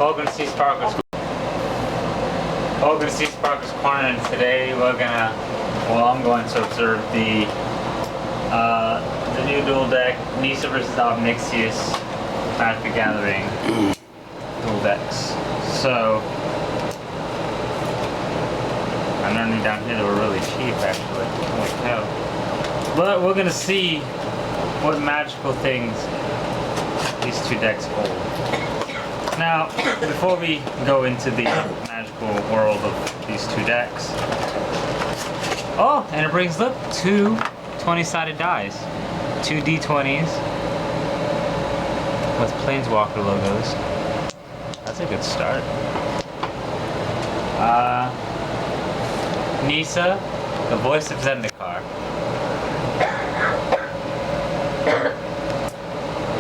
Welcome to seasparkles. Welcome to seasparkles Corner, and today I'm going to observe the new duel deck, Nisa versus Obnixious Magic the Gathering duel decks. So I'm learning down here that we're really cheap actually. Holy cow. But we're gonna see what magical things these two decks hold. Now, before we go into the magical world of these two decks, oh, and it brings up two 20-sided dice, two D20s with Planeswalker logos. That's a good start. Nisa, the voice of Zendikar.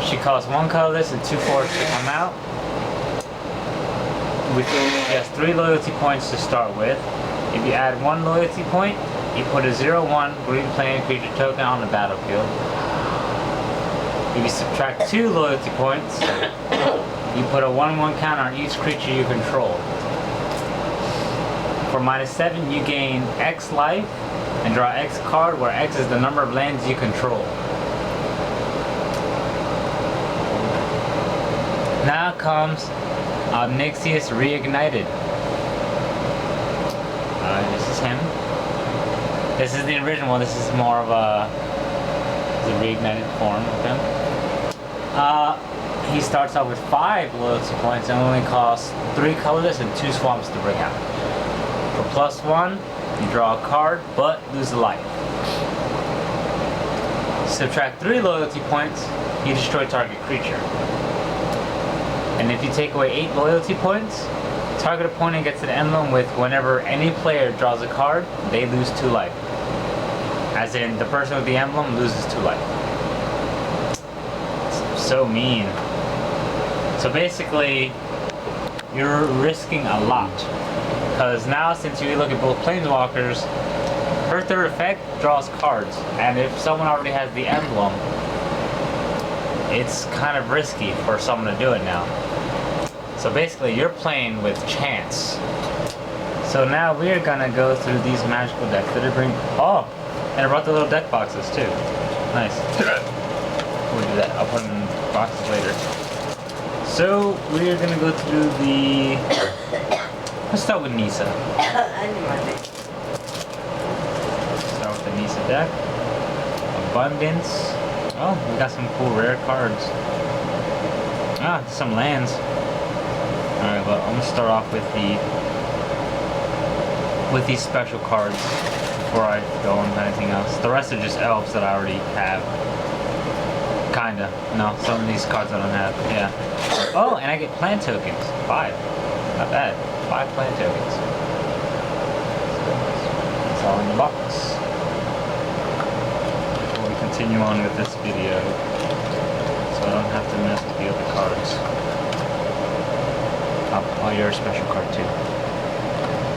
She costs one colorless and 2 forests to come out. She has 3 loyalty points to start with. If you add 1 loyalty point, you put a 0/1 green plain creature token on the battlefield. If you subtract 2 loyalty points, you put a 1/1 counter on each creature you control. For -7, you gain X life and draw X card, where X is the number of lands you control. Now comes Obnixious Reignited. This is him. This is the original. This is more of a reignited form of him. He starts out with 5 loyalty points and only costs 3 colorless and 2 swamps to bring out. For +1, you draw a card but lose a life. Subtract 3 loyalty points, you destroy target creature. And if you take away 8 loyalty points, target opponent gets an emblem with whenever any player draws a card, they lose 2 life. As in, the person with the emblem loses 2 life. It's so mean. So basically, you're risking a lot. Because now, since you look at both Planeswalkers, her third effect draws cards. And if someone already has the emblem, it's kind of risky for someone to do it now. So basically, you're playing with chance. So now we're gonna go through these magical decks that are bring. Oh, and I brought the little deck boxes too. Nice. We'll do that. I'll put them in boxes later. So we're gonna go through the. Let's start with Nisa. Start with the Nisa deck. Abundance. Oh, we got some cool rare cards. Some lands. Alright, well, I'm gonna start off with these special cards before I go on to anything else. The rest are just elves that I already have. Kinda. No, some of these cards I don't have. Yeah. Oh, and I get plant tokens. 5. Not bad. 5 plant tokens. It's all in the box. Before we continue on with this video, so I don't have to mess with the other cards. Oh, you're a special card too.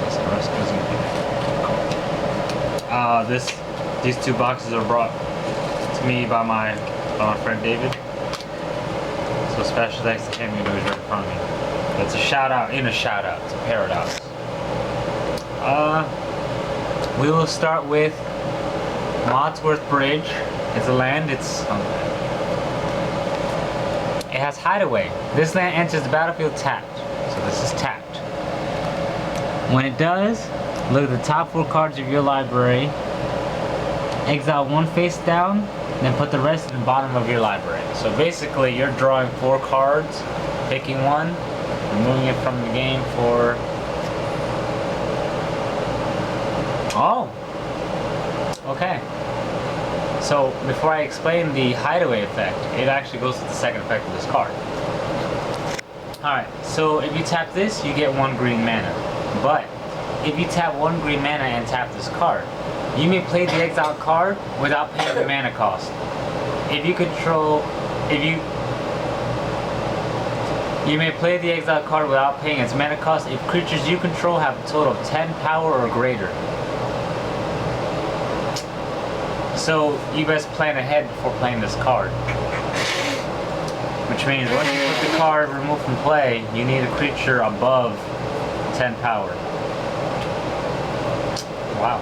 So the rest goes in here. These 2 boxes are brought to me by my friend David. So special thanks to him, you know, he's right in front of me. It's a shout out in a shout out. It's a paradox. We will start with Modsworth Bridge. It's a land. It has Hideaway. This land enters the battlefield tapped. So this is tapped. When it does, look at the top 4 cards of your library. Exile 1 face down, then put the rest at the bottom of your library. So basically, you're drawing 4 cards, picking one, removing it from the game for... Oh! Okay. So, before I explain the Hideaway effect, it actually goes with the second effect of this card. Alright, so if you tap this, you get 1 green mana. But, if you tap 1 green mana and tap this card, you may play the exiled card without paying the mana cost. You may play the exiled card without paying its mana cost if creatures you control have a total of 10 power or greater. So you best plan ahead before playing this card. Which means once you put the card removed from play, you need a creature above 10 power. Wow.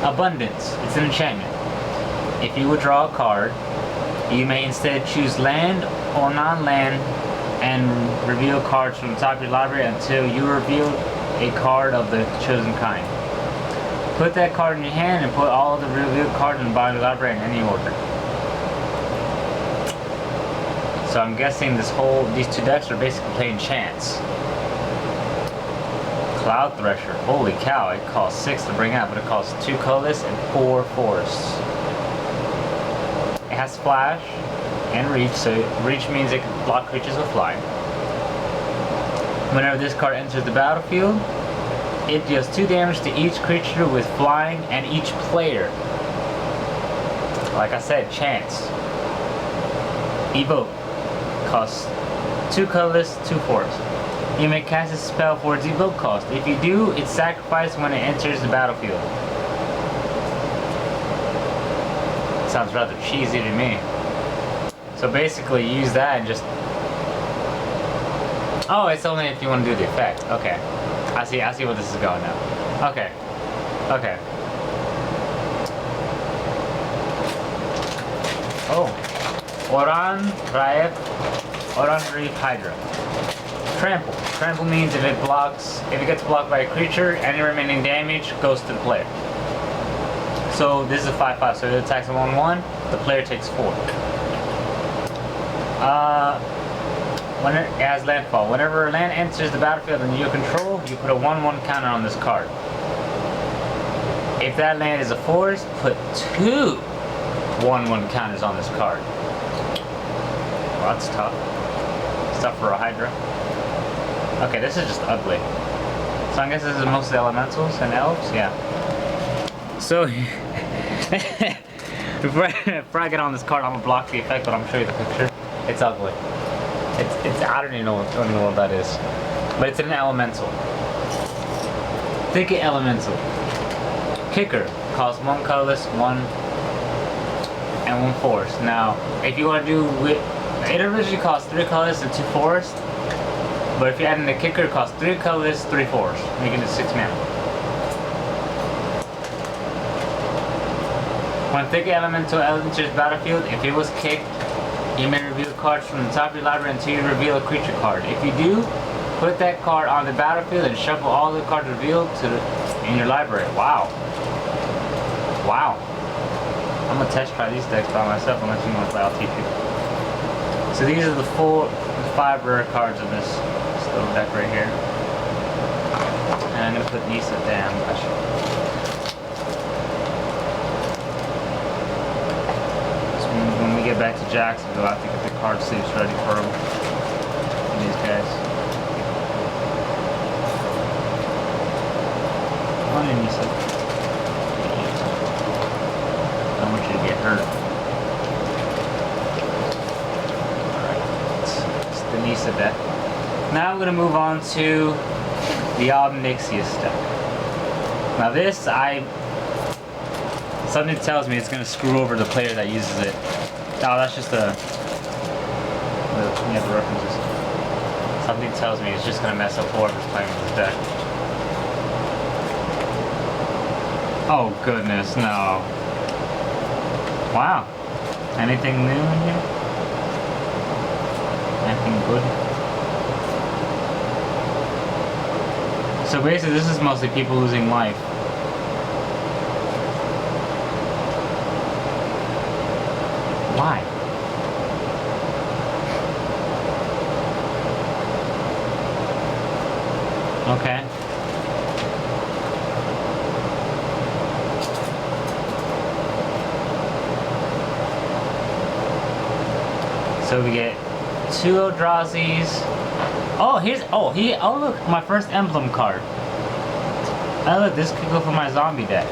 Abundance. It's an enchantment. If you withdraw a card, you may instead choose land or non-land and reveal cards from the top of your library until you reveal a card of the chosen kind. Put that card in your hand and put all of the revealed cards in the bottom of your library in any order. So I'm guessing these two decks are basically playing chance. Cloud Thresher. Holy cow, it costs 6 to bring out, but it costs 2 colorless and 4 forests. It has Splash and Reach, so Reach means it can block creatures with flying. Whenever this card enters the battlefield, it deals 2 damage to each creature with flying and each player. Like I said, chance. Evoke. Costs 2 colorless, 2 forests. You may cast a spell for its evoke cost. If you do, it's sacrificed when it enters the battlefield. Sounds rather cheesy to me. So basically, use that and just... Oh, it's only if you want to do the effect. Okay. I see where this is going now. Okay. Okay. Oh. Oran Reef Hydra. Trample. Trample means if it gets blocked by a creature, any remaining damage goes to the player. So this is a 5/5, so it attacks a 1/1, the player takes 4. When it has landfall. Whenever a land enters the battlefield under your control, you put a 1/1 counter on this card. If that land is a forest, put 2 1/1 counters on this card. Well, that's tough. It's tough for a Hydra. Okay, this is just ugly. So I guess this is mostly elementals and elves? Yeah. So, before I get on this card, I'm gonna block the effect, but I'm gonna show you the picture. It's ugly. It's I don't even know what that is. But it's an elemental. Thicket Elemental. Kicker. Costs 1 colorless, 1 and 1 forest. Now, if you want to do it originally costs 3 colorless and 2 forest. But if you add in the kicker, it costs 3 colorless, 3 forest, making it 6 mana. When Thicket Elemental enters battlefield, if it was kicked, you may reveal cards from the top of your library until you reveal a creature card. If you do, put that card on the battlefield and shuffle all the cards revealed in your library. Wow. Wow. I'm gonna test try these decks by myself unless you want to play. I'll teach you. So these are the 5 rare cards of this little deck right here. And I'm gonna put Nisa down. When we get back to Jacksonville, I have to get the card sleeves ready for them. And these guys. Come on in, Nisa. I don't want you to get hurt. Alright, it's the Nisa deck. Now I'm going to move on to the Omnixious deck. Now this, something tells me it's going to screw over the player that uses it. Oh, that's just the references. Something tells me it's just going to mess up whoever's playing with this deck. Oh goodness, no. Wow. Anything new in here? Anything good? So basically this is mostly people losing life. Why? Okay. So we get 2 Eldrazi's. Oh, look, my first emblem card. Oh look, this could go for my zombie deck.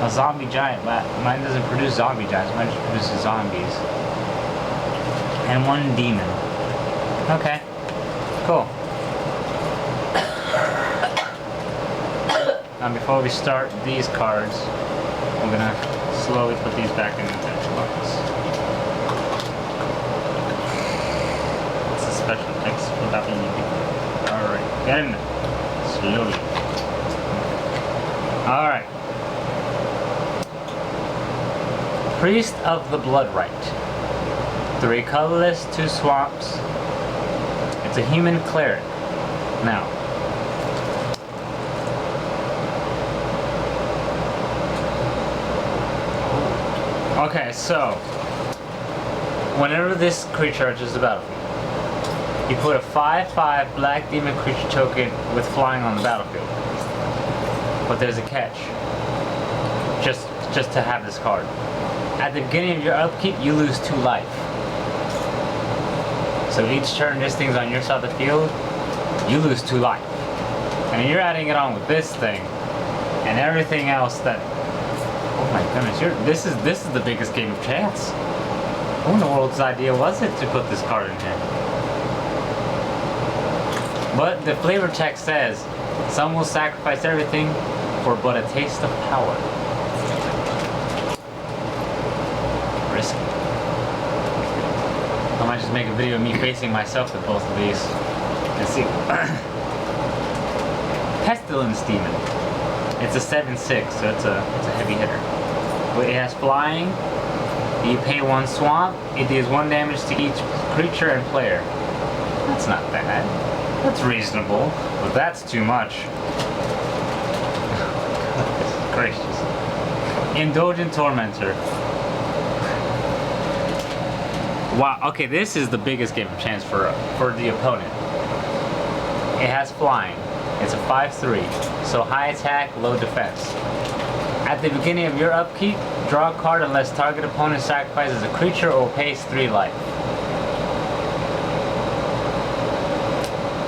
A zombie giant. Mine doesn't produce zombie giants, mine just produces zombies. And 1 demon. Okay. Cool. Now before we start these cards, I'm gonna slowly put these back in the deck box. special effects without being easy. Alright, get in there. Slowly. Alright. Priest of the Blood Rite. 3 colorless, 2 swamps. It's a human cleric. Now. Okay, so whenever this creature enters the battlefield, you put a 5/5 black demon creature token with flying on the battlefield. But there's a catch. Just to have this card. At the beginning of your upkeep, you lose 2 life. So each turn this thing's on your side of the field, you lose 2 life. And you're adding it on with this thing and everything else that. Oh my goodness, this is the biggest game of chance. Who in the world's idea was it to put this card in here? But the flavor text says, some will sacrifice everything for but a taste of power. Risky. I might just make a video of me facing myself with both of these. Let's see. Pestilence Demon. It's a 7/6, so it's a heavy hitter. It has flying. You pay 1 swamp. It deals 1 damage to each creature and player. That's not bad. That's reasonable, but that's too much. Goodness gracious. Indulgent Tormentor. Wow. Okay, this is the biggest game of chance for the opponent. It has flying. It's a 5/3, so high attack, low defense. At the beginning of your upkeep, draw a card unless target opponent sacrifices a creature or pays 3 life.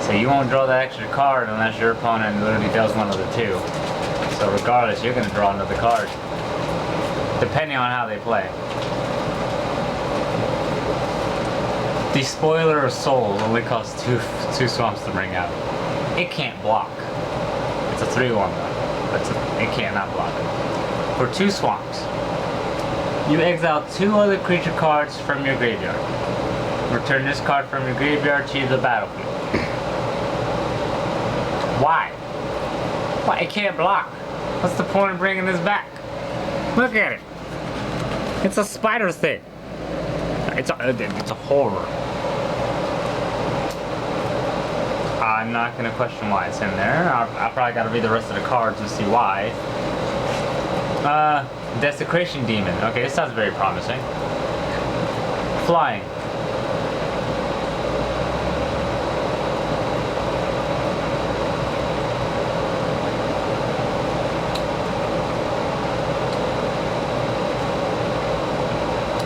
So you won't draw that extra card unless your opponent literally does one of the 2. So regardless, you're going to draw another card, depending on how they play. The Spoiler of Souls only costs two swamps to bring out. It can't block. It's a 3/1 though. It cannot block. For 2 swamps, you exile 2 other creature cards from your graveyard. Return this card from your graveyard to the battlefield. Why? Why? It can't block. What's the point of bringing this back? Look at it. It's a spider thing. It's a horror. I'm not going to question why it's in there. I probably got to read the rest of the cards to see why. Desecration Demon. Okay, this sounds very promising. Flying.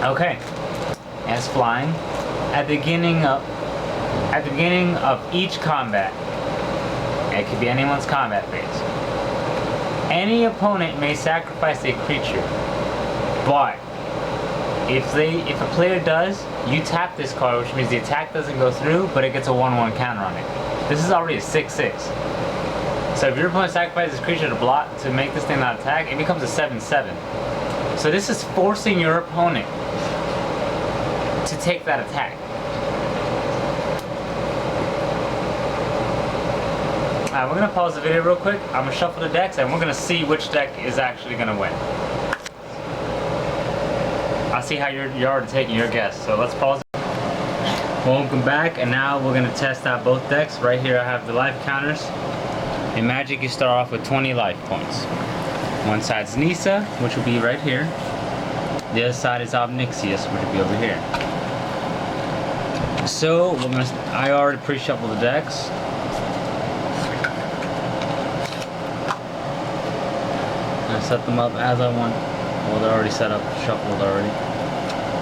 Okay. As flying. At the beginning of each combat, it could be anyone's combat phase, any opponent may sacrifice a creature, but if a player does, you tap this card, which means the attack doesn't go through, but it gets a 1/1 counter on it. This is already a 6/6. So if your opponent sacrifices this creature to block to make this thing not attack, it becomes a 7/7. So this is forcing your opponent to take that attack. Alright, we're going to pause the video real quick. I'm going to shuffle the decks and we're going to see which deck is actually going to win. I'll see how you're already taking your guess, so let's pause it. Welcome back, and now we're going to test out both decks. Right here I have the life counters. In Magic you start off with 20 life points. One side's Nisa, which will be right here. The other side is Obnixius, which will be over here. So I already pre-shuffled the decks. I set them up as I want. Well, they're already set up, shuffled already.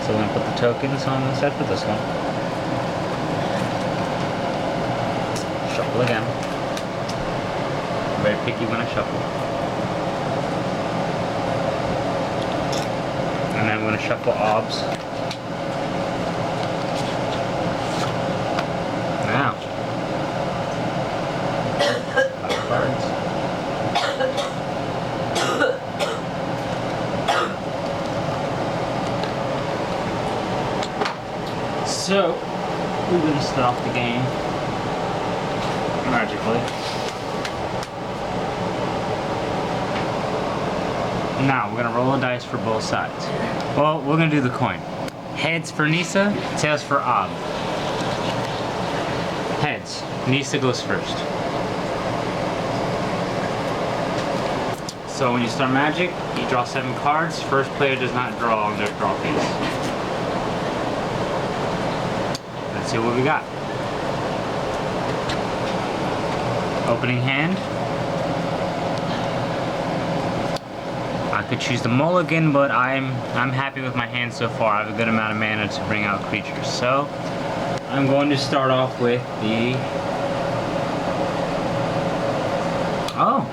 So we're gonna put the tokens on the set for this one. Shuffle again. I'm very picky when I shuffle. And then I'm gonna shuffle obs. Now. 5 cards. So, we're gonna start off the game magically. Now we're gonna roll a dice for both sides. Well, we're gonna do the coin. Heads for Nisa, tails for Ob. Heads. Nisa goes first. So when you start Magic, you draw 7 cards. First player does not draw on their draw phase. Let's see what we got. Opening hand. I could choose the mulligan, but I'm happy with my hand so far. I have a good amount of mana to bring out creatures. So I'm going to start off with the... Oh!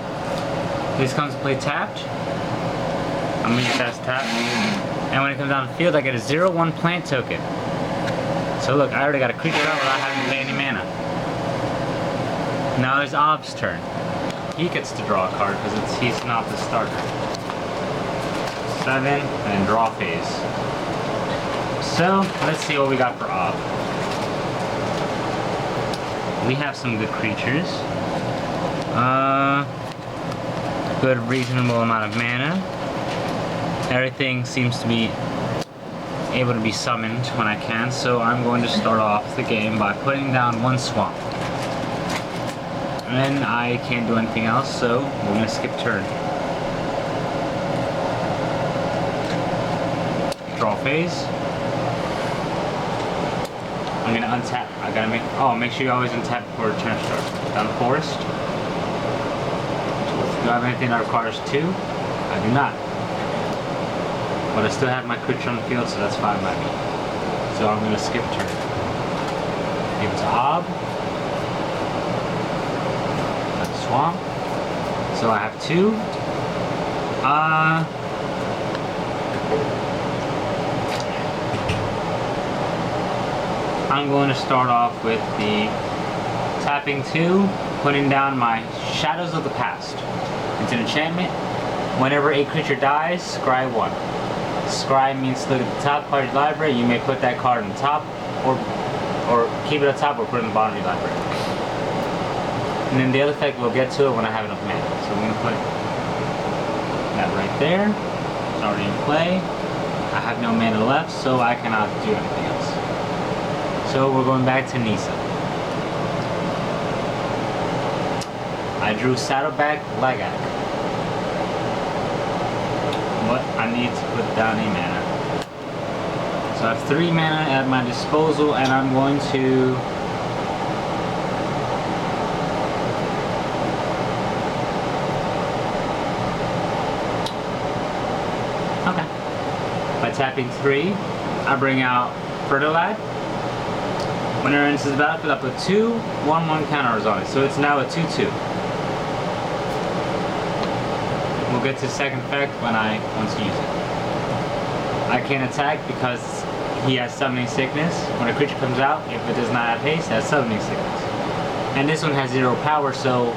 This comes to play tapped. I'm gonna use that as tapped. And when it comes down the field, I get a 0/1 plant token. So look, I already got a creature out without having to pay any mana. Now it's Ob's turn. He gets to draw a card because he's not the starter. 7, and draw phase. So, let's see what we got for Ob. We have some good creatures. Good reasonable amount of mana. Everything seems to be able to be summoned when I can, so I'm going to start off the game by putting down 1 swamp. And then I can't do anything else, so we're going to skip turn. Draw phase. I'm going to untap. I gotta make sure you always untap before turn starts. Down forest. Do I have anything that requires 2? I do not. But I still have my creature on the field, so that's fine by me. So I'm going to skip turn. Give it to Ob. That's swamp. So I have 2. I'm going to start off with the tapping 2, putting down my Shadows of the Past. It's an enchantment. Whenever a creature dies, scry 1. Scry means look at the top part of your library. You may put that card on the top, or keep it on top, or put it in the bottom of your library. And then the other effect, we'll get to it when I have enough mana. So we're going to put that right there. It's already in play. I have no mana left, so I cannot do anything else. So we're going back to Nisa. I drew Saddleback Lagak. What I need to put down a mana. So I have 3 mana at my disposal, and I'm going to by tapping 3, I bring out Fertilad. Whenever it enters the battlefield, I put 2 1/1 counters on it. So it's now a 2/2. We'll get to the second effect when I want to use it. I can't attack because he has Summoning Sickness. When a creature comes out, if it does not have haste, it has Summoning Sickness. And this one has 0 power, so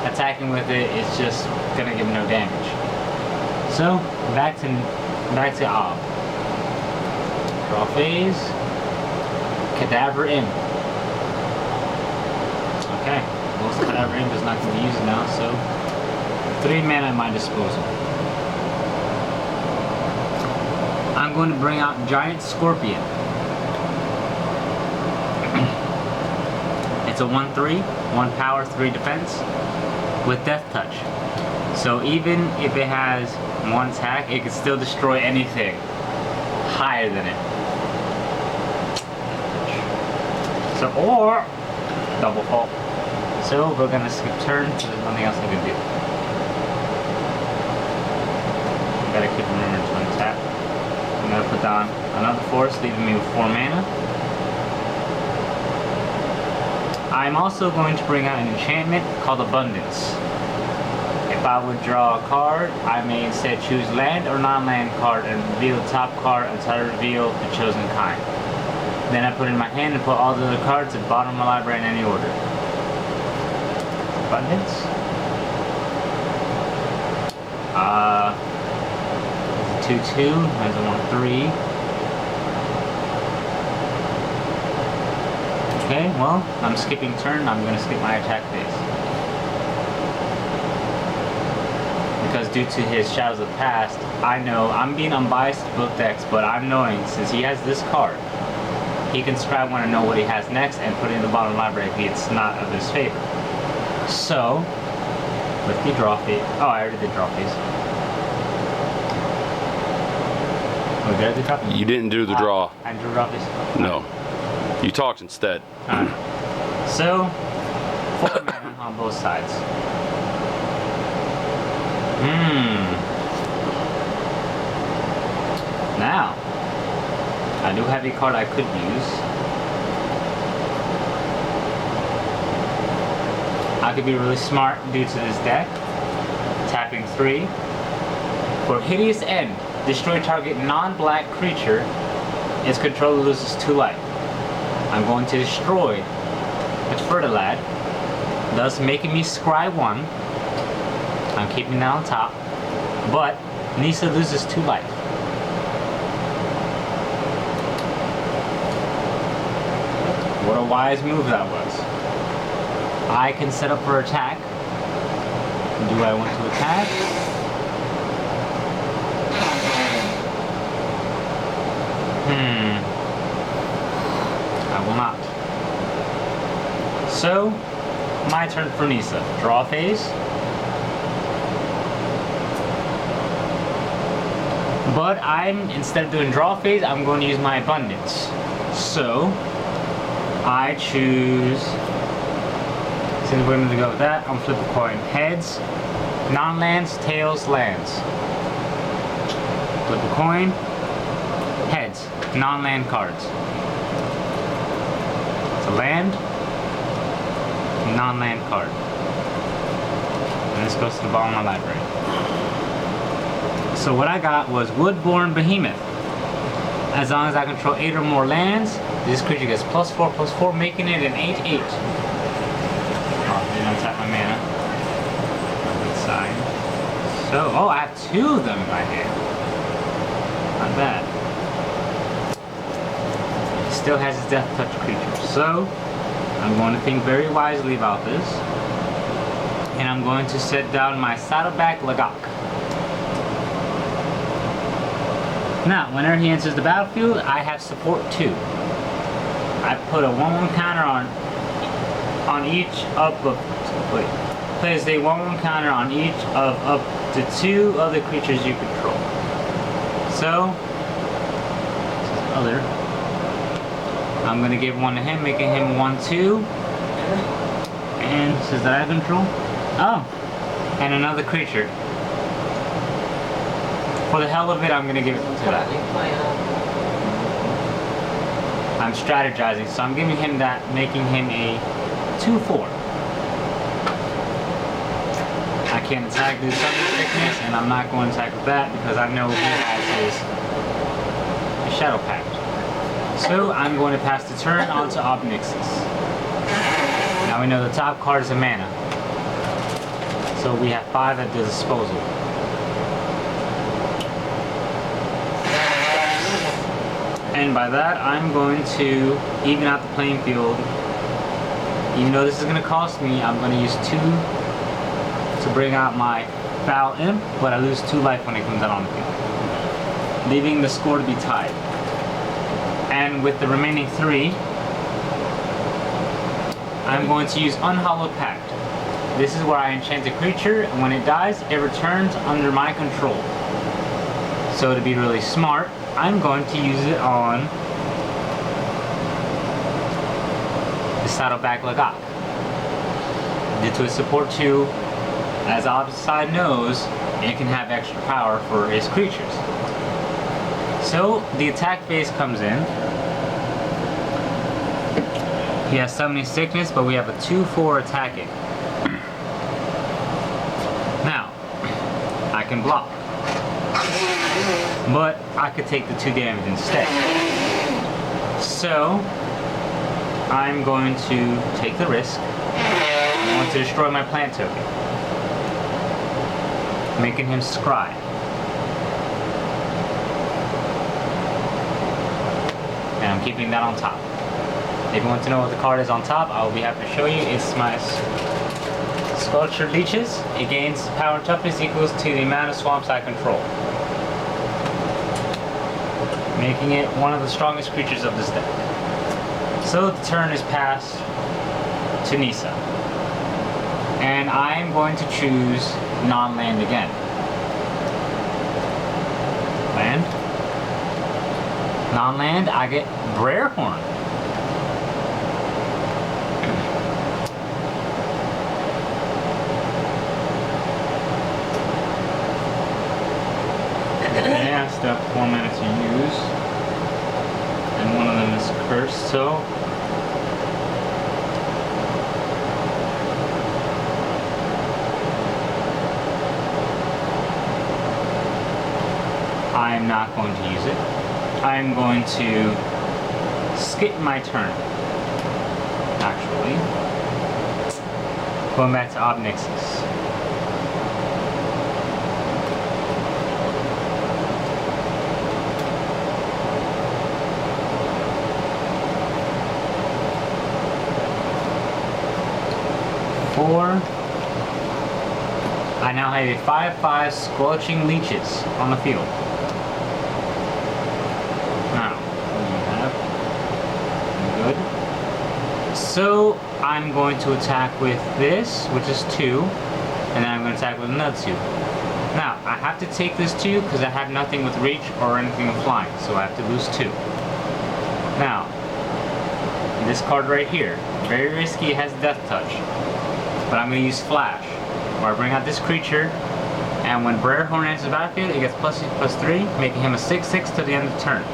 attacking with it is just gonna give no damage. So back to Ob. Draw phase. Cadaver Imp. Okay, most Cadaver Imp is not going to be used now, so 3 mana at my disposal. I'm going to bring out Giant Scorpion. It's a 1/3, 1 power, 3 defense, with Death Touch. So even if it has 1 attack, it can still destroy anything higher than it. So, or double fault. So we're gonna skip turn, so there's nothing else I can do. Gotta keep remembering to untap. I'm gonna put down another forest, leaving me with 4 mana. I'm also going to bring out an enchantment called Abundance. If I would draw a card, I may instead choose land or non-land card and reveal the top card until I reveal the chosen kind. Then I put it in my hand and put all the other cards at the bottom of my library in any order. Abundance. It's a 2/2, has a 1/3. Okay, well, I'm skipping turn. I'm going to skip my attack phase. Because due to his Shadows of the Past, I know I'm being unbiased to both decks, but I'm knowing since he has this card, he can scrap one and know what he has next and put it in the bottom library if it's not of his favor. So, with the draw phase. Oh, I already did draw phase. Oh, did I do draw phase? You didn't do the draw. I drew draw phase? No. You talked instead. Alright. So, 4 mana on both sides. Now, I do have a card I could use. I could be really smart due to this deck. Tapping 3. For Hideous End, destroy target non-black creature. Its controller loses 2 life. I'm going to destroy its Fertilad, thus making me scry 1. I'm keeping that on top. But Nisa loses 2 life. What a wise move that was. I can set up for attack. Do I want to attack? I will not. So, my turn for Nisa. Draw phase. But instead of doing draw phase, I'm going to use my abundance. So, I choose, since we're going to go with that, I'm flip a coin. Heads, non-lands, tails, lands. Flip a coin. Heads, non-land cards. It's a land, non-land card. And this goes to the bottom of my library. So what I got was Woodborn Behemoth. As long as I control 8 or more lands, this creature gets +4/+4, making it an 8/8. Oh, didn't untap my mana. Good side. So, oh, I have 2 of them in my hand. Not bad. He still has his Death Touch creature. So, I'm going to think very wisely about this. And I'm going to set down my Saddleback Lagak. Now, whenever he enters the battlefield, I have support 2. I put a 1/1 counter on each place a 1/1 counter on each of up to 2 other creatures you control. So, other. I'm gonna give 1 to him, making him 1/2. And says that I control. Oh, and another creature. For the hell of it, I'm gonna give it to that. I'm strategizing, so I'm giving him that, making him a 2/4. I can't attack this Thunder Sickness, and I'm not going to attack with that because I know he has his Shadow Pact. So I'm going to pass the turn on to Obnixus. Now we know the top card is a mana. So we have 5 at the disposal. And by that, I'm going to even out the playing field. Even though this is going to cost me, I'm going to use 2 to bring out my Foul Imp, but I lose 2 life when it comes out on the field, leaving the score to be tied. And with the remaining 3, I'm going to use Unhallowed Pact. This is where I enchant a creature, and when it dies, it returns under my control. So to be really smart, I'm going to use it on the Saddleback Lagak. Due to its support 2, as the opposite side knows, it can have extra power for its creatures. So the attack phase comes in. He has Summoning Sickness, but we have a 2/4 attacking. Now, I can block. But I could take the 2 damage instead. So, I'm going to take the risk. I want to destroy my plant token, making him scry. And I'm keeping that on top. If you want to know what the card is on top, I will be happy to show you. It's my Sculptured Leeches. It gains power and toughness equals to the amount of swamps I control, making it one of the strongest creatures of this deck. So the turn is passed to Nisa, and I'm going to choose non-land again. Land. Non-land, I get Brerehorn. Yeah, I still have 4 mana to use, and one of them is cursed, so I'm not going to use it. I'm going to skip my turn, actually. Going back to Obnixis. I now have a 5/5 Squelching Leeches on the field. Now, good. So I'm going to attack with this, which is 2, and then I'm going to attack with another 2. Now, I have to take this 2 because I have nothing with reach or anything with flying, so I have to lose 2. Now, this card right here, very risky, it has Death Touch. But I'm going to use Flash, where I bring out this creature, and when Brerehorn enters the battlefield, it gets +3, making him a 6/6 to the end of the turn.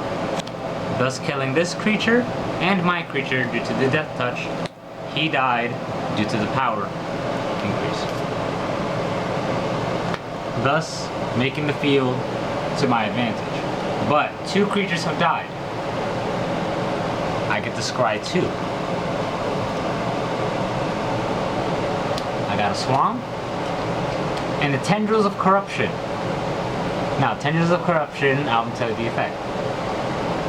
Thus killing this creature and my creature due to the Death Touch. He died due to the power increase. Thus making the field to my advantage. But 2 creatures have died. I get to scry 2. I got a Swamp, and the Tendrils of Corruption. Now, Tendrils of Corruption, I'll tell you the effect.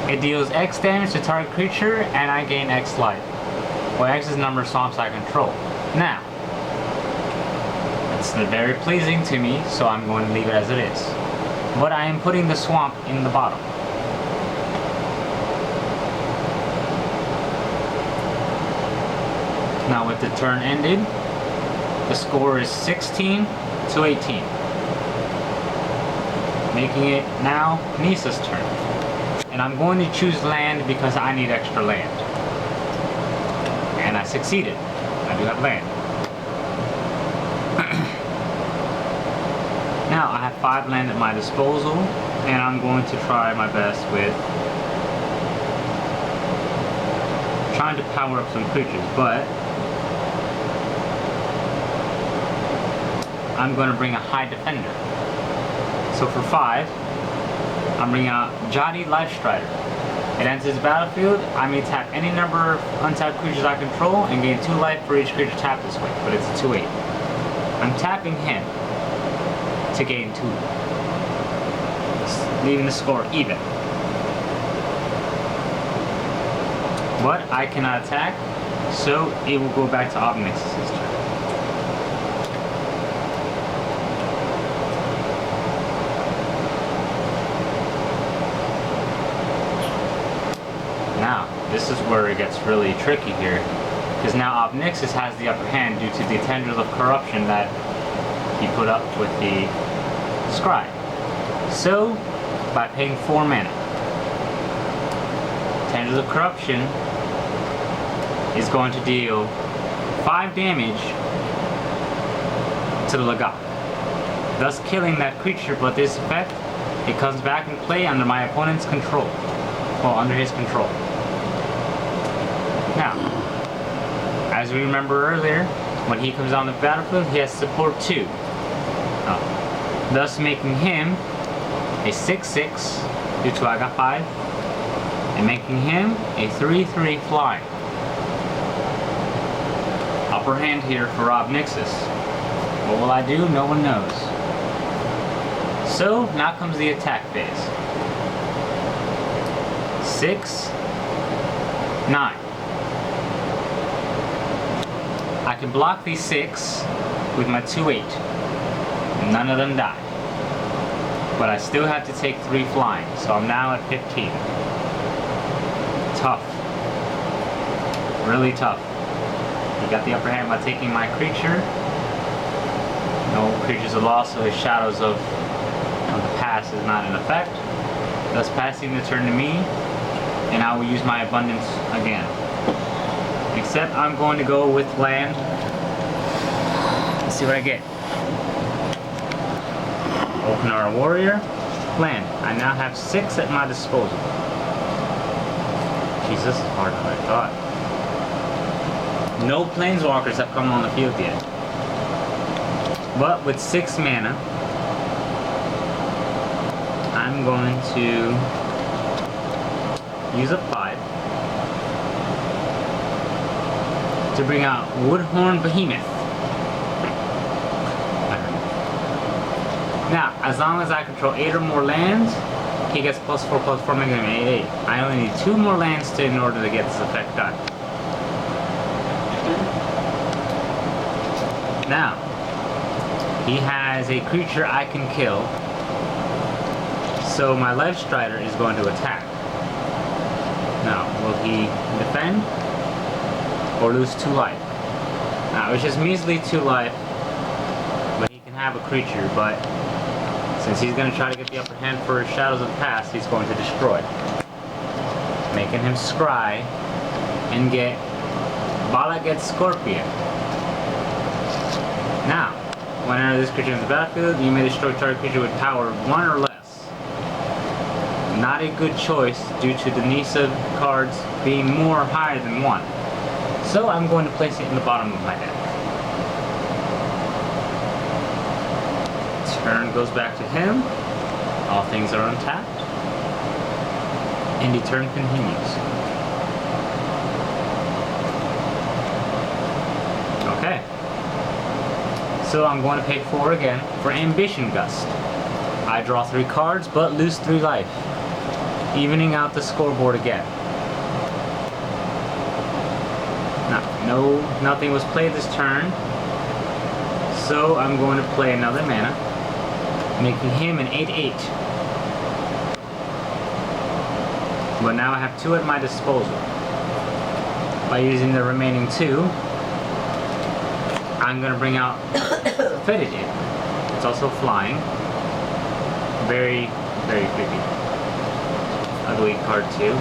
It deals X damage to target creature, and I gain X life, or X is the number of swamps I control. Now, it's very pleasing to me, so I'm going to leave it as it is. But I am putting the swamp in the bottom. Now, with the turn ended, the score is 16 to 18, making it now Nisa's turn. And I'm going to choose land because I need extra land. And I succeeded. I do have land. Now I have 5 land at my disposal, and I'm going to try my best with trying to power up some creatures, but I'm going to bring a High Defender. So for 5, I'm bringing out Jati Lifestrider. It enters the battlefield. I may tap any number of untapped creatures I control and gain 2 life for each creature tapped this way, but it's a 2/8. I'm tapping him to gain 2, leaving the score even. But I cannot attack, so it will go back to Obnixis' turn. Now, this is where it gets really tricky here, because now Obnixis has the upper hand due to the Tendrils of Corruption that he put up with the Scry. So, by paying 4 mana, Tendrils of Corruption is going to deal 5 damage to the Lagat, thus killing that creature. But this effect, it comes back and play under my opponent's control, well, under his control. Now, as we remember earlier, when he comes on the battlefield, he has support 2, thus making him a 6/6 due to I got 5, and making him a 3/3 flying. Upper hand here for Obnixis. What will I do? No one knows. So now comes the attack phase. 6, 9. I can block these 6 with my 2/8. None of them die. But I still have to take 3 flying, so I'm now at 15. Tough. Really tough. He got the upper hand by taking my creature. No creatures are lost, so his shadows of the past is not in effect. Thus passing the turn to me, and I will use my abundance again. Except I'm going to go with land. Let's see what I get. Open our warrior. Land. I now have 6 at my disposal. Jesus, this is harder than I thought. No planeswalkers have come on the field yet. But with 6 mana, I'm going to use a 5 to bring out Woodhorn Behemoth. Now, as long as I control 8 or more lands, he gets +4/+4, making him 8/8. I only need 2 more lands in order to get this effect done. Now, he has a creature I can kill, so my Life Strider is going to attack. Now, will he defend or lose 2 life? Now, it's just measly 2 life, but he can have a creature, but since he's going to try to get the upper hand for his Shadows of the Past, he's going to destroy, making him scry and get Bala gets Scorpion. Now, whenever this creature enters the battlefield, you may destroy target creature with power 1 or less. Not a good choice due to the Nissa cards being more higher than 1. So I'm going to place it in the bottom of my deck. Turn goes back to him. All things are untapped. And the turn continues. Okay. So I'm going to pay 4 again for Ambition Gust. I draw 3 cards, but lose 3 life, evening out the scoreboard again. Now, nothing was played this turn, so I'm going to play another mana, making him an 8/8. But now I have 2 at my disposal. By using the remaining 2, I'm going to bring out Fetidid. It's also flying. Very, very creepy. Ugly card too.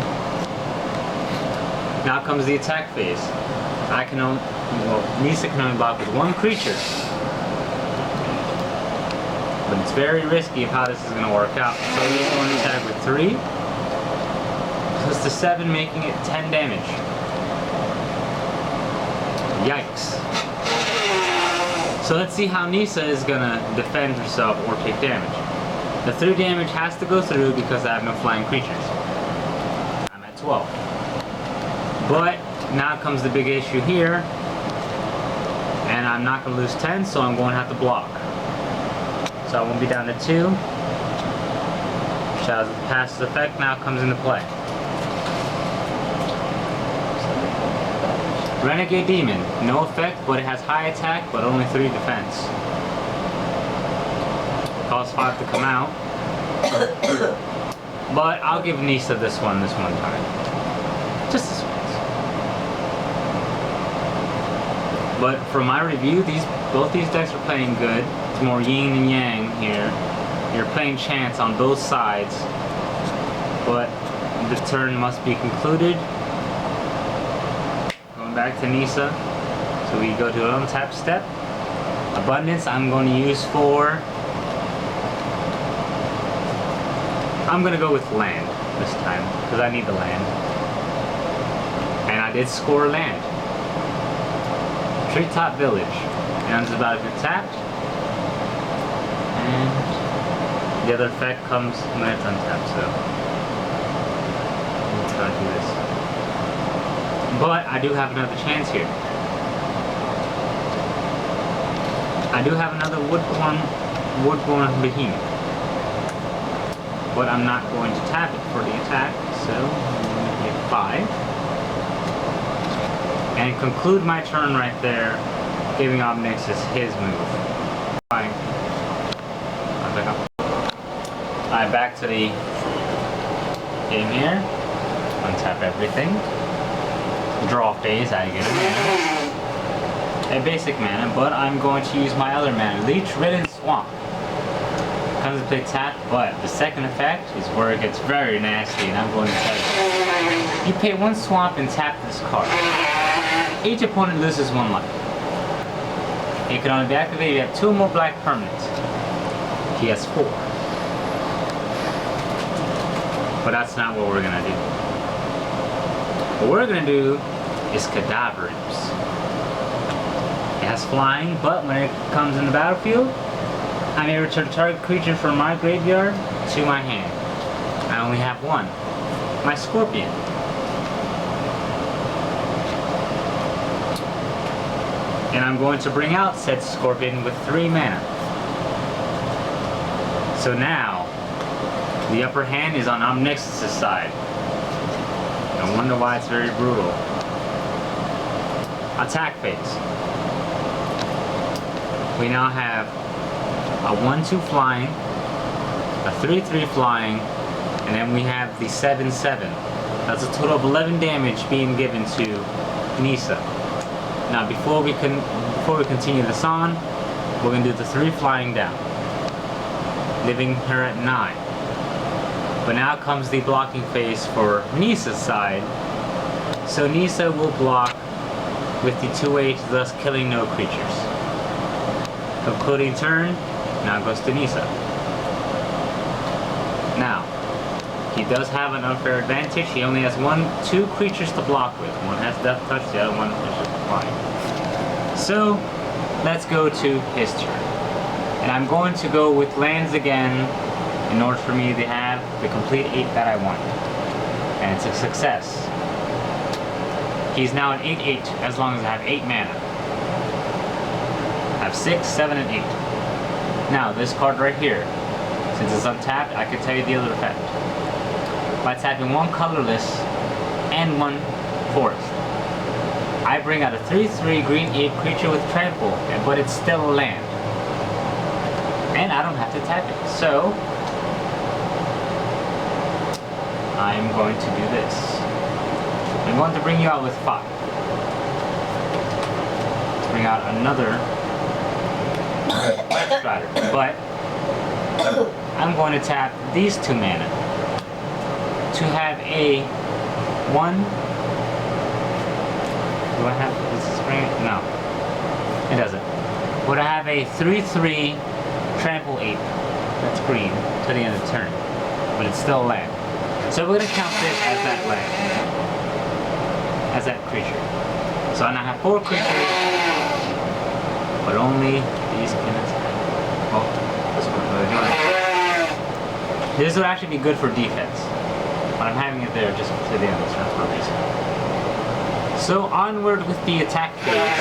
Now comes the attack phase. I can only, Nissa can only block with 1 creature. But it's very risky of how this is going to work out. So he's going to attack with 3. Plus the 7, making it 10 damage. Yikes. So let's see how Nissa is going to defend herself or take damage. The 3 damage has to go through because I have no flying creatures. I'm at 12. But now comes the big issue here. And I'm not going to lose 10, so I'm going to have to block. So I won't be down to 2. Shadows of the Past's effect now comes into play. Renegade Demon, no effect, but it has high attack, but only 3 defense. Costs 5 to come out. But I'll give Nissa this one time. Just this once. But for my review, both these decks are playing good. It's more yin and yang here. You're playing chance on both sides. But the turn must be concluded. Back to Nissa, so we go to an untapped step. Abundance I'm going to use for, I'm going to go with land this time, because I need the land. And I did score land. Treetop Village. And it's about to be tapped. And the other effect comes when it's untapped, so let's try to do this. But I do have another chance here. I do have another Woodborn Behemoth. But I'm not going to tap it for the attack, so I'm going to get 5. And conclude my turn right there giving Omnixus his move. Fine. Alright, back to the game here. Untap everything. Draw phase, I get a basic mana, but I'm going to use my other mana, Leech Ridden Swamp. Comes to play tap, but the second effect is where it gets very nasty, and I'm going to tell you. You pay 1 swamp and tap this card. Each opponent loses 1 life. It can only be activated if you have 2 more black permanents. He has 4. But that's not what we're gonna do. What we're gonna do is Cadaver Imps. It has flying, but when it comes in the battlefield, I may return target creature from my graveyard to my hand. I only have 1. My Scorpion. And I'm going to bring out said Scorpion with 3 mana. So now, the upper hand is on Omnixus' side. No wonder why it's very brutal. Attack phase. We now have a 1/2 flying, a 3/3 flying, and then we have the 7/7. That's a total of 11 damage being given to Nissa. Now before we continue this on, we're gonna do the 3 flying down, leaving her at 9. But now comes the blocking phase for Nissa's side. So Nissa will block with the 2/8, thus killing no creatures. Concluding turn, now goes to Nissa. Now, he does have an unfair advantage. He only has 2 creatures to block with. One has Death Touch, the other one is just flying. So, let's go to his turn. And I'm going to go with lands again in order for me to have the complete 8 that I want. And it's a success. He's now an 8/8 as long as I have 8 mana. I have 6, 7, and 8. Now this card right here, since it's untapped, I can tell you the other effect. By tapping 1 colorless and 1 forest, I bring out a 3/3 green 8 creature with trample, but it's still a land. And I don't have to tap it. So I'm going to do this. I'm going to bring you out with 5. Bring out another Strider. But I'm going to tap these 2 mana to have a 1. Do I have, does this bring it? No. It doesn't. Would I have a 3/3 trample 8 that's green to the end of the turn. But it's still land. So we're going to count this as that land. As that creature. So I now have 4 creatures, but only these can attack. Oh, this one really doing it. This would actually be good for defense, but I'm having it there just to the end of the turn for a reason. So onward with the attack phase.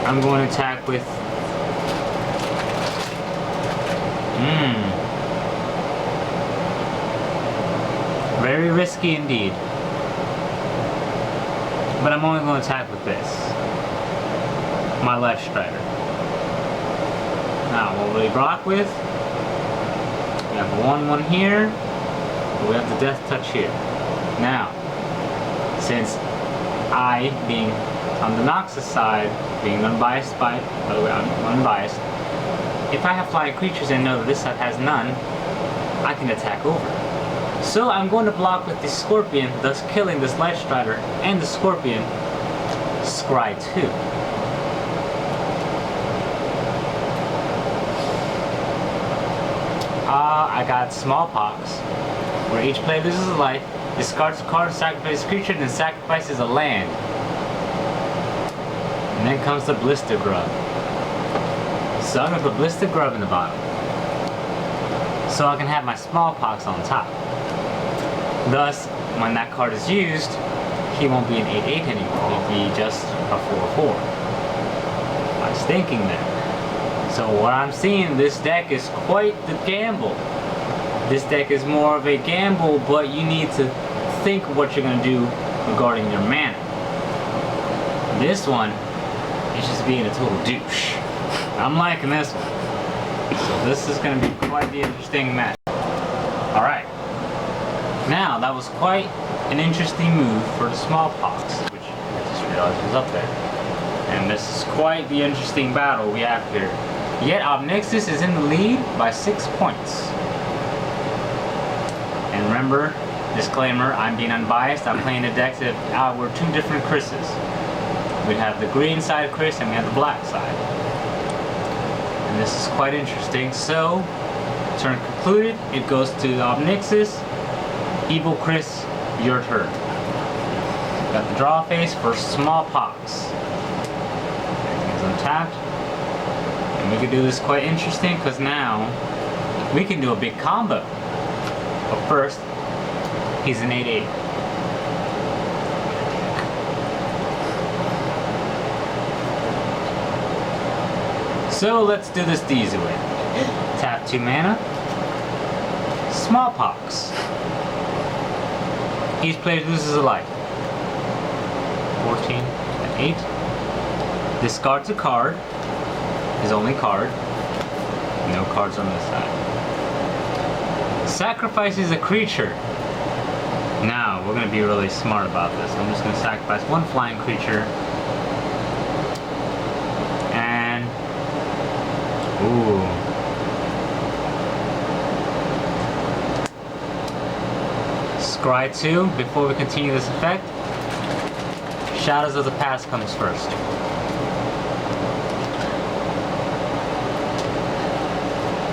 I'm going to attack with very risky indeed. But I'm only going to attack with this. My Left Strider. Now, what will we block with? We have a 1/1 here. We have the Death Touch here. Now, since I, being on the Noxus side, being unbiased by the way, I'm unbiased, if I have flying creatures and know that this side has none, I can attack over. So I'm going to block with the Scorpion, thus killing this Light Strider and the Scorpion. Scry 2. I got Smallpox, where each player loses a life, discards a card, sacrifices a creature, then sacrifices a land. And then comes the Blister Grub. So I'm going to put Blister Grub in the bottom, so I can have my Smallpox on top. Thus, when that card is used, he won't be an 8/8 anymore. He'll be just a 4/4. I was thinking that. So what I'm seeing, this deck is quite the gamble. This deck is more of a gamble, but you need to think what you're going to do regarding your mana. This one is just being a total douche. I'm liking this one. So this is going to be quite the interesting match. Alright. Now, that was quite an interesting move for the smallpox, which I just realized was up there. And this is quite the interesting battle we have here. Yet Obnixis is in the lead by 6 points. And remember, disclaimer, I'm being unbiased. I'm playing a deck that we're two different Chris's. We have the green side Chris and we have the black side. And this is quite interesting. So, turn concluded. It goes to Obnixis. Evil Chris, your turn. Got the draw face for smallpox. Everything's untapped. And we can do this quite interesting because now we can do a big combo. But first, he's an 8/8. So let's do this the easy way. Tap 2 mana. Smallpox. Each player loses a life. 14 and 8. Discards a card. His only card. No cards on this side. Sacrifices a creature. Now, we're going to be really smart about this. I'm just going to sacrifice 1 flying creature. And... ooh. Scry 2, before we continue this effect. Shadows of the Past comes first.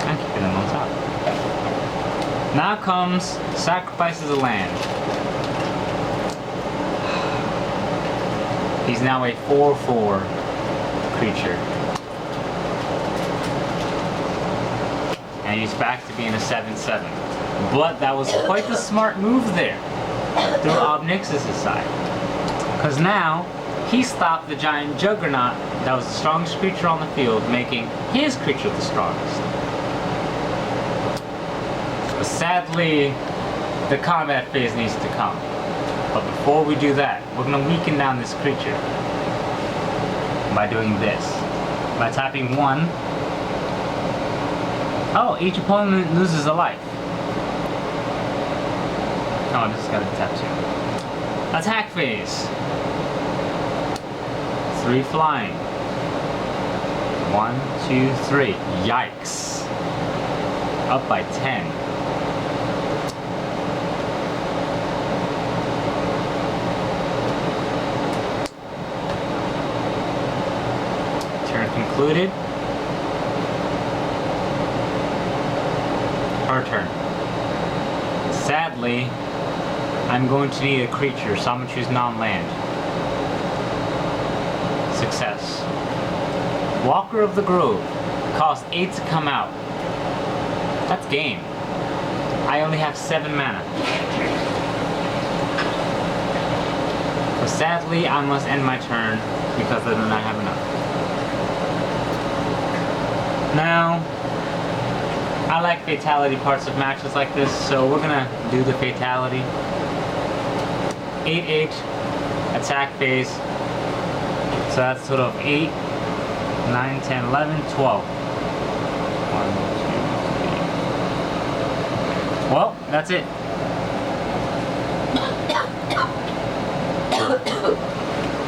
And keeping them on top. Now comes Sacrifices a Land. He's now a 4/4 creature. And he's back to being a 7/7. But that was quite the smart move there through Obnixis' side. Because now he stopped the giant juggernaut that was the strongest creature on the field, making his creature the strongest. But sadly, the combat phase needs to come. But before we do that, we're going to weaken down this creature by doing this. By tapping 1. Oh, each opponent loses a life. Oh, I just got to tap 2. Attack phase. 3 flying. 1, 2, 3. Yikes. Up by 10. Turn concluded. Her turn. Sadly, I'm going to need a creature, so I'm going to choose non-land. Success. Walker of the Grove. Cost 8 to come out. That's game. I only have 7 mana. So sadly, I must end my turn because I do not have enough. Now, I like fatality parts of matches like this, so we're gonna do the fatality. 8/8 attack phase. So that's a total of 8, 9, 10, 11, 12. 1, 2, 3. Well, that's it.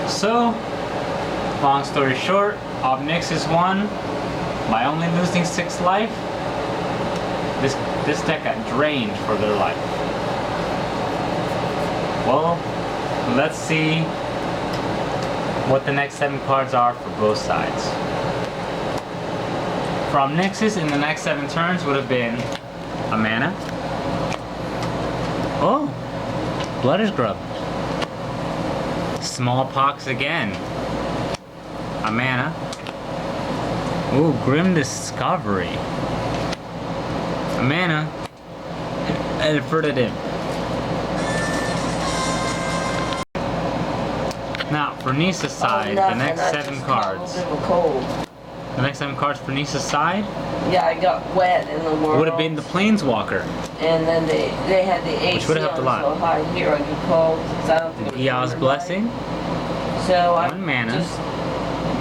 So, long story short, Obnixis won by only losing 6 life. This deck got drained for their life. Well, let's see what the next 7 cards are for both sides. For Obnixis, in the next 7 turns would have been a mana. Oh, Blooder's Grub. Smallpox again. A mana. Ooh, Grim Discovery. A mana. And Inverted Imp. Now, for Nisa's side, the next 7 cards. The next 7 cards for Nisa's side? Yeah, I got wet in the world. Would have been the Planeswalker. And then they had the AC Which would have helped a lot. so high here I get cold. So I don't think Ia's Blessing. So I One mana. just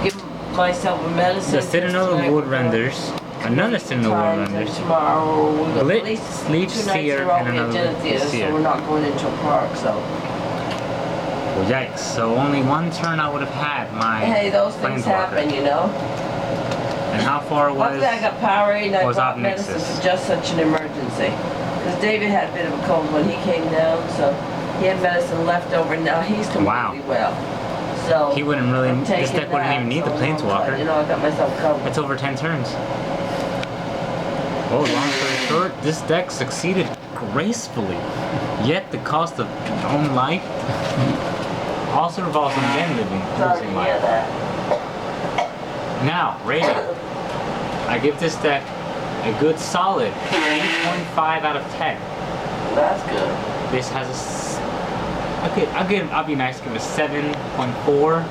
give myself a medicine. The Citadel Wood Renders. Another Citadel Wood times, and Renders. tomorrow we'll go Blitz, at least Sleep 2 nights Seer, in a row and we have another dinner theater, Seer. so we're not going into a park. So Well, yikes. So only one turn I would have had my hey, those things Planeswalker. happen, you know. And how far was... Luckily I got Powerade and I was brought Ob medicine Nixus? for just such an emergency. Because David had a bit of a cold when he came down, so he had medicine left over, and now he's completely Wow. well. So He wouldn't really... I'm This taking deck wouldn't that, even need the so I'm all Planeswalker. set. You know, I got myself covered. It's over 10 turns. Oh, long story short, this deck succeeded gracefully. Yet the cost of own life also revolves on them Sorry to losing hear life. that. Now, rating. I give this deck a good solid 8.5 out of 10. That's good. This has I'll be nice, give it a 7.4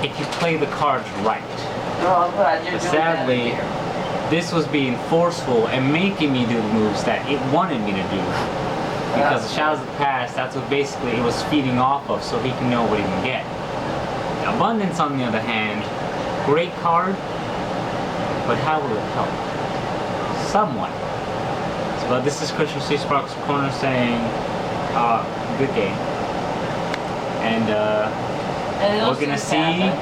if you play the cards right. No, I'm glad you're But doing sadly, that here. this was being forceful and making me do the moves that it wanted me to do. Because the Shadows of the Past, that's what basically it was feeding off of, so he can know what he can get. Abundance, on the other hand, great card, but how will it help? Somewhat. But this is Christian seasparkles Corner saying, good game. And And we're gonna see,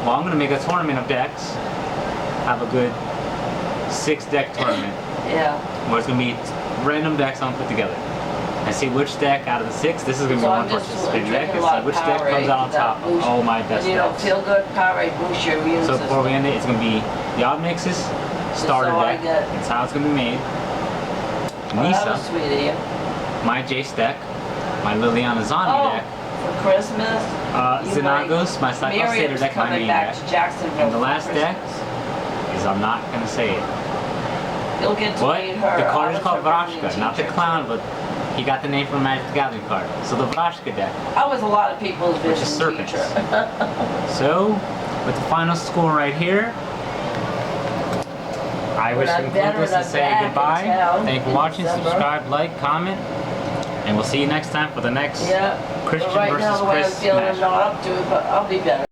well, I'm gonna make a tournament of decks. Have a good 6-deck tournament. Yeah. Where it's gonna be random decks I'm gonna put together. And see which deck out of the 6, this is gonna be So one I'm just participating deck, drinking and a lot see of which deck Powerade comes out on that top of boosts- all my best And you know, decks. feel good Powerade boosts your immune So system. before we end it, it's gonna be the odd mixes, starter all I deck. get. That's how it's gonna be made. Oh, that Nisa, was sweet of you. my Jace deck, my Liliana Zombie Oh, deck, for Christmas. you Xenagos, my might- Cyclops Satyr Miriam's deck, my coming main back deck. to Jacksonville And the for last deck Christmas. is I'm not gonna say it. You'll get to What? meet her. The I card is was called her Brazilian Vrashka, not the teacher. clown, but he got the name from Magic the Gathering card. So the Vrashka deck. I was a lot of people's Which is vision serpents. teacher. So, with the final score right here, I When wish to I'm conclude better this and and I'm say back in goodbye. town Thank you for in watching, December. subscribe, like, comment, and we'll see you next time for the next Yeah. Christian But right now, versus the way I'm Chris feeling, match. I'm not up to it, but I'll be better.